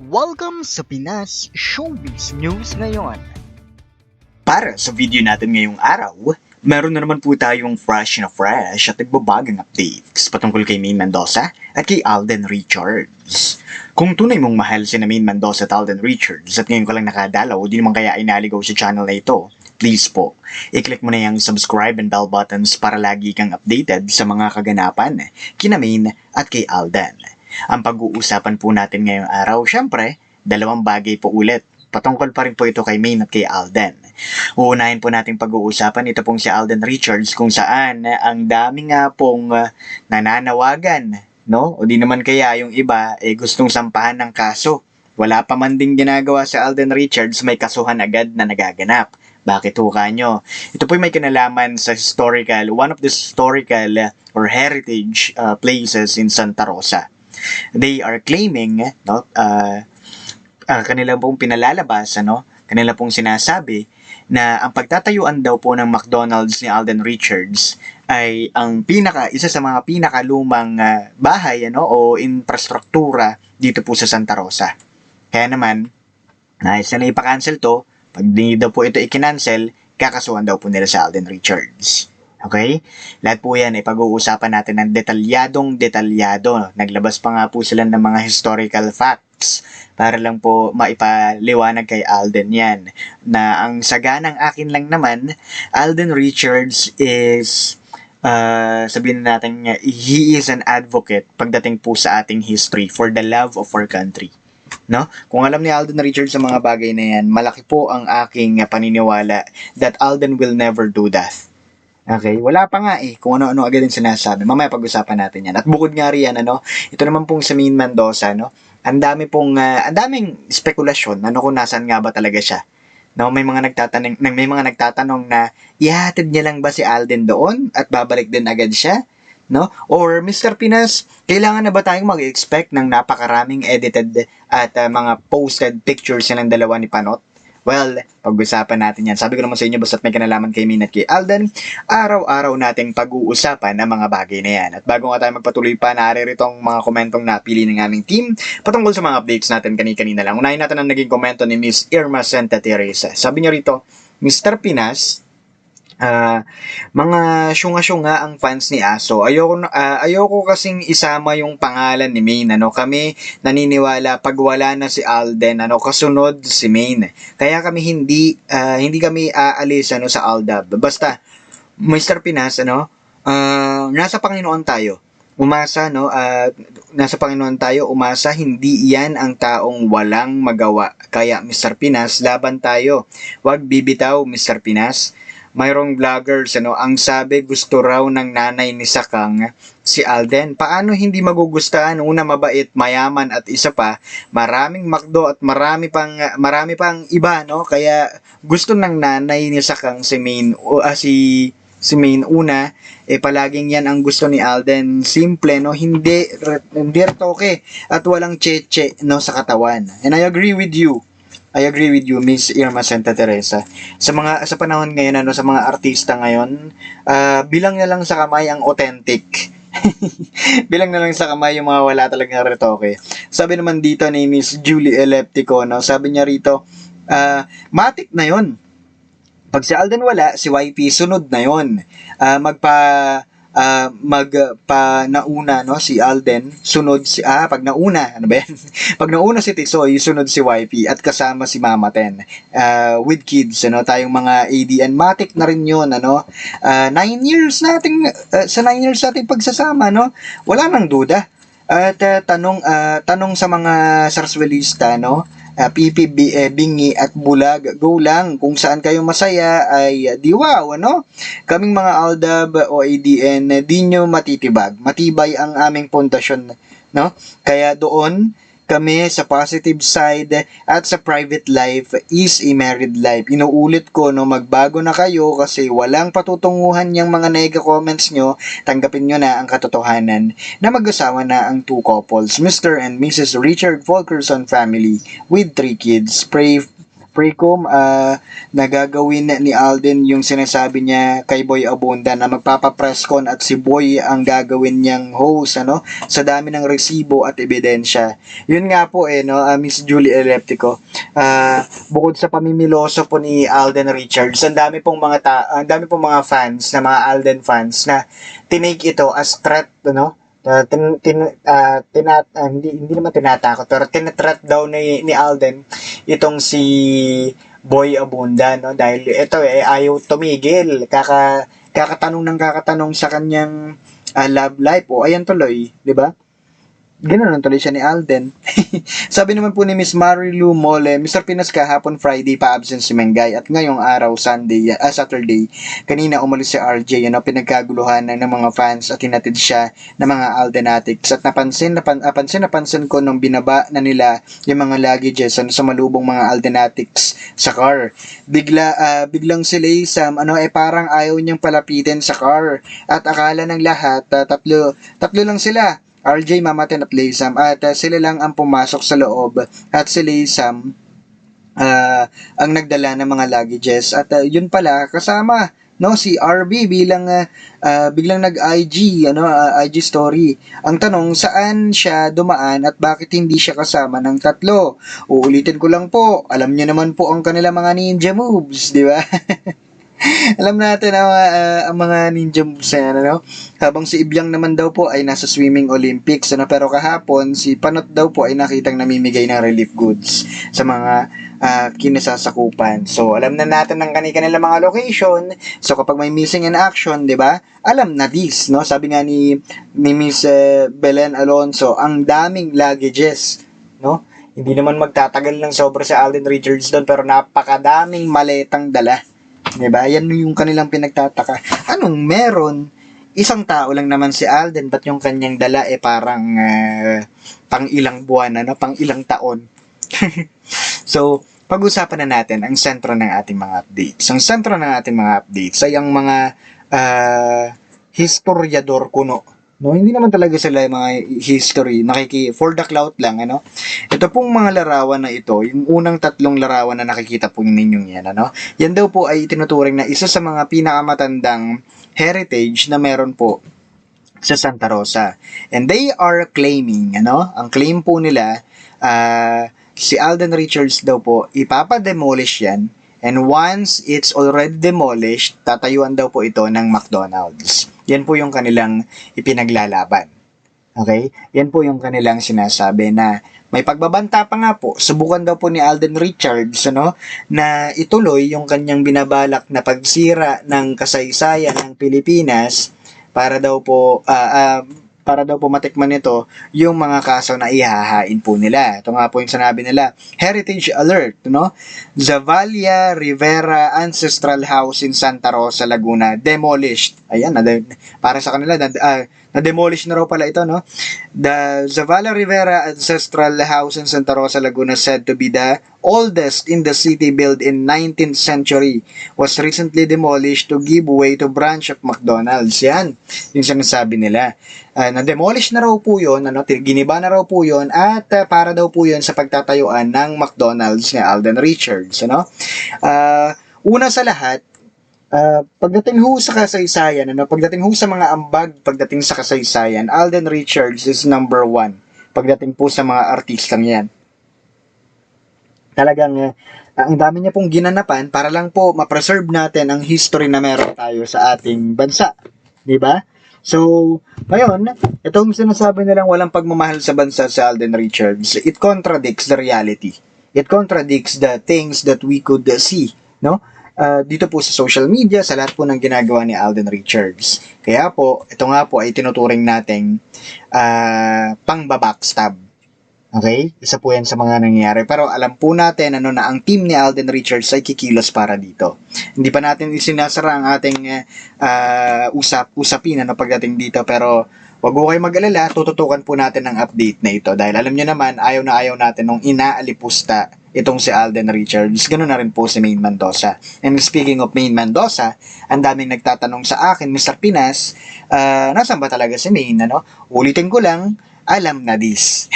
Welcome sa Pinas Showbiz News ngayon. Para sa video natin ngayong araw, meron na naman po tayong fresh at nagbabagang updates patungkol kay Maine Mendoza at kay Alden Richards. Kung tunay mong mahal si Maine Mendoza at Alden Richards at ngayon ko lang nakadalaw, di naman kaya inaligaw sa channel na ito, please po, i-click mo na yung subscribe and bell buttons para lagi kang updated sa mga kaganapan kina Maine at kay Alden. Ang pag-uusapan po natin ngayong araw, syempre, dalawang bagay po ulit. Patungkol pa rin po ito kay Maine at kay Alden. Uunahin po natin pag-uusapan ito pong si Alden Richards kung saan ang dami nga pong nananawagan, no? O di naman kaya yung iba gustong sampahan ng kaso. Wala pa man ding ginagawa sa Alden Richards, may kasuhan agad na nagaganap. Bakit ho kanyo? Ito po may kinalaman sa one of the historical or heritage places in Santa Rosa. They are claiming, no, kanila pong pinalalabas, kanila pong sinasabi na ang pagtatayuan daw po ng McDonald's ni Alden Richards ay isa sa mga pinakalumang bahay o infrastruktura dito po sa Santa Rosa. Kaya naman, nais na ipa-cancel to, pag di daw po ito i-cancel, kakasuhan daw po nila sa Alden Richards. Okay? Lahat po yan ay pag-uusapan natin ng detalyado. Naglabas pa nga po sila ng mga historical facts para lang po maipaliwanag kay Alden yan. Na ang saganang akin lang naman, Alden Richards is, sabihin natin, he is an advocate pagdating po sa ating history for the love of our country. No? Kung alam ni Alden Richards sa mga bagay na yan, malaki po ang aking paniniwala that Alden will never do that. Okay, wala pa nga kung ano-ano agad yung sinasabi. Mamaya pag-usapan natin yan. At bukod nga riyan, ito naman pong sa Maine Mendoza, ang daming spekulasyon, kung nasaan nga ba talaga siya. No, may mga nagtatanong na ihatid niya lang ba si Alden doon at babalik din agad siya? No? Or Mr. Pinas, kailangan na ba tayong mag-expect ng napakaraming edited at mga posted pictures ng dalawa ni Panot? Well, pag-usapan natin yan. Sabi ko naman sa inyo, basta't may kinalaman kay Maine at kay Alden, araw-araw nating pag-uusapan ang mga bagay na yan. At bago nga tayo magpatuloy pa, naririto ang mga komentong napili ng aming team patungkol sa mga updates natin kanina lang. Unahin natin ang naging komento ni Miss Irma Santa Teresa. Sabi niya rito, Mr. Pinas, mga syunga-syunga ang fans ni Aso. Ayoko kasing isama yung pangalan ni Maine. Kami naniniwala pag wala na si Alden, kasunod si Maine. Kaya kami hindi kami aalis sa Aldab. Basta Mr. Pinas, nasa Panginoon tayo. Nasa Panginoon tayo, umasa, hindi yan ang taong walang magawa. Kaya Mr. Pinas, laban tayo. Huwag bibitaw, Mr. Pinas. Mayroong vloggers, ang sabi gusto raw ng nanay ni Sakang si Alden. Paano hindi magugustuhan? Una, mabait, mayaman at isa pa, maraming McDo at marami pang iba, Kaya gusto ng nanay ni Sakang si Maine, si Maine una, palaging yan ang gusto ni Alden. Simple, hindi retoke at walang cheche, sa katawan. And I agree with you, Miss Irma Santa Teresa. Sa panahon ngayon, sa mga artista ngayon, bilang na lang sa kamay ang authentic. Bilang na lang sa kamay yung mga wala talagang retoke. Sabi naman dito ni Miss Julie Eleptico, sabi niya rito, matik na yon. Pag si Alden wala, si YP sunod na yon. Nauna si Alden, sunod si pag nauna, pag nauna si Tisoy, sunod si YP at kasama si Mama Ten. With kids, tayong mga ADN matic na rin 'yon, 9 years nating sa 9 years nating pagsasama, wala nang duda. At tanong sa mga Sarswelista, PPB, Bingi at Bulag, go lang. Kung saan kayo masaya ay diwaw, Kaming mga Aldab o ADN, di nyo matitibag. Matibay ang aming pundasyon, Kaya doon, kami sa positive side at sa private life is a married life. Inuulit ko, magbago na kayo kasi walang patutunguhan yung mga nega comments nyo. Tanggapin nyo na ang katotohanan na mag-asawa na ang two couples, Mr. and Mrs. Richard Fulkerson family with 3 kids. Pray Precom na gagawin ni Alden yung sinasabi niya kay Boy Abunda na magpapa-press con at si Boy ang gagawin niyang host sa dami ng resibo at ebidensya. Yun nga po no, Miss Julie Eleptico. Bukod sa pamimiloso po ni Alden Richards, ang dami pong mga fans na mga Alden fans na tinake ito as threat hindi naman tinatakot pero tinatreat daw ni Alden itong si Boy Abunda dahil ito ayaw tumigil kakatanong sa kanyang love life ayan tuloy, di ba? Ganoon tuloy siya ni Alden. Sabi naman po ni Miss Marilu Mole, Mr. Pinas kahapon Friday pa absent si Mengay at ngayong araw Saturday. Kanina umalis si RJ, pinagkaguluhan ng mga fans at hinatid siya ng mga Aldenatics at napansin ko nung binaba na nila yung mga luggages sa malubong mga Aldenatics sa car. Biglang si Laysam parang ayaw niyang palapitin sa car at akala ng lahat tatlo lang sila. RJ, Mamaten at Laysam at sila lang ang pumasok sa loob at si Laysam ang nagdala ng mga luggages at yun pala kasama si RB biglang nag-IG IG story. Ang tanong, saan siya dumaan at bakit hindi siya kasama ng tatlo? Uulitin ko lang po, alam niyo naman po ang kanila mga ninja moves, di ba? Alam natin ang mga ninja moves na habang si Ibyang naman daw po ay nasa swimming Olympics pero kahapon si Panot daw po ay nakitang namimigay ng relief goods sa mga kinasasakupan. So alam na natin ang kanilang mga location. So kapag may missing in action, 'di ba? Alam na this, Sabi nga ni Miss Belen Alonso, ang daming luggages, Hindi naman magtatagal ng sobra sa Alden Richards doon pero napakadaming maletang dala. Diba? Yan yung kanilang pinagtataka. Anong meron? Isang tao lang naman si Alden, ba't yung kanyang dala parang pang ilang buwan, pang ilang taon? So, pag-usapan na natin ang sentro ng ating mga updates. Ang sentro ng ating mga updates ay ang mga historiador kuno. Hindi naman talaga sila mga history, for the clout lang, Ito pong mga larawan na ito, yung unang tatlong larawan na nakikita po ninyong yan, Yan daw po ay tinuturing na isa sa mga pinakamatandang heritage na meron po sa Santa Rosa. And they are claiming, ang claim po nila, si Alden Richards daw po, ipapademolish yan. And once it's already demolished, tatayuan daw po ito ng McDonald's. Yan po yung kanilang ipinaglalaban. Okay? Yan po yung kanilang sinasabi na may pagbabanta pa nga po. Subukan daw po ni Alden Richards na ituloy yung kanyang binabalak na pagsira ng kasaysayan ng Pilipinas para daw po matikman nito yung mga kaso na ihahain po nila. Ito nga po yung sinabi nila. Heritage Alert, Zavalia Rivera Ancestral House in Santa Rosa, Laguna, demolished. Ayan, para sa kanila, na-demolish na raw pala ito, The Zavalia Rivera Ancestral House in Santa Rosa, Laguna, said to be the oldest in the city, built in 19th century, was recently demolished to give way to branch of McDonald's. Yan, yung sinasabi nila. Na-demolish na raw po yun, giniba na raw po yun, at para daw po yun sa pagtatayuan ng McDonald's ni Alden Richards. Una sa lahat, pagdating ho sa kasaysayan, pagdating ho sa mga ambag, pagdating sa kasaysayan, Alden Richards is number 1. Pagdating po sa mga artistang yan. Talagang ang dami niya pong ginanapan para lang po ma-preserve natin ang history na meron tayo sa ating bansa. Di ba? So, ngayon, itong sinasabi nilang walang pagmamahal sa bansa sa Alden Richards, it contradicts the reality. It contradicts the things that we could see, dito po sa social media, sa lahat po ng ginagawa ni Alden Richards. Kaya po, ito nga po ay tinuturing nating pang-backstab. Okay? Isa po yan sa mga nangyayari. Pero alam po natin na ang team ni Alden Richards ay kikilos para dito. Hindi pa natin isinasara ang ating usapin pagdating dito. Pero wag po kayo mag-alala, tututukan po natin ang update na ito. Dahil alam nyo naman, ayaw na ayaw natin nung inaalipusta itong si Alden Richards. Ganoon na rin po si Maine Mendoza. And speaking of Maine Mendoza, ang daming nagtatanong sa akin, Mr. Pinas, nasan ba talaga si Maine? Ulitin ko lang, alam na this.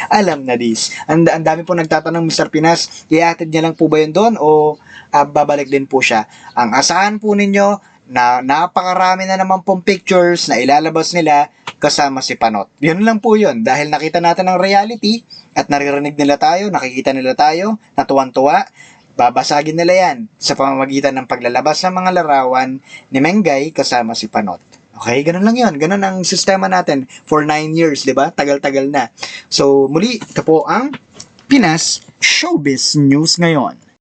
Alam na this. Ang dami po nagtatanong, Mr. Pinas, iatid niya lang po ba yun doon o babalik din po siya? Ang asahan po ninyo na napakarami na naman pong pictures na ilalabas nila kasama si Panot. Yun lang po yun. Dahil nakita natin ang reality at naririnig nila tayo, nakikita nila tayo, natuwan-tuwa, babasagin nila yan sa pamamagitan ng paglalabas ng mga larawan ni Mengay kasama si Panot. Okay, ganun lang yun. Ganun ang sistema natin for 9 years, di ba? Tagal-tagal na. So, muli, ito po ang Pinas Showbiz News ngayon.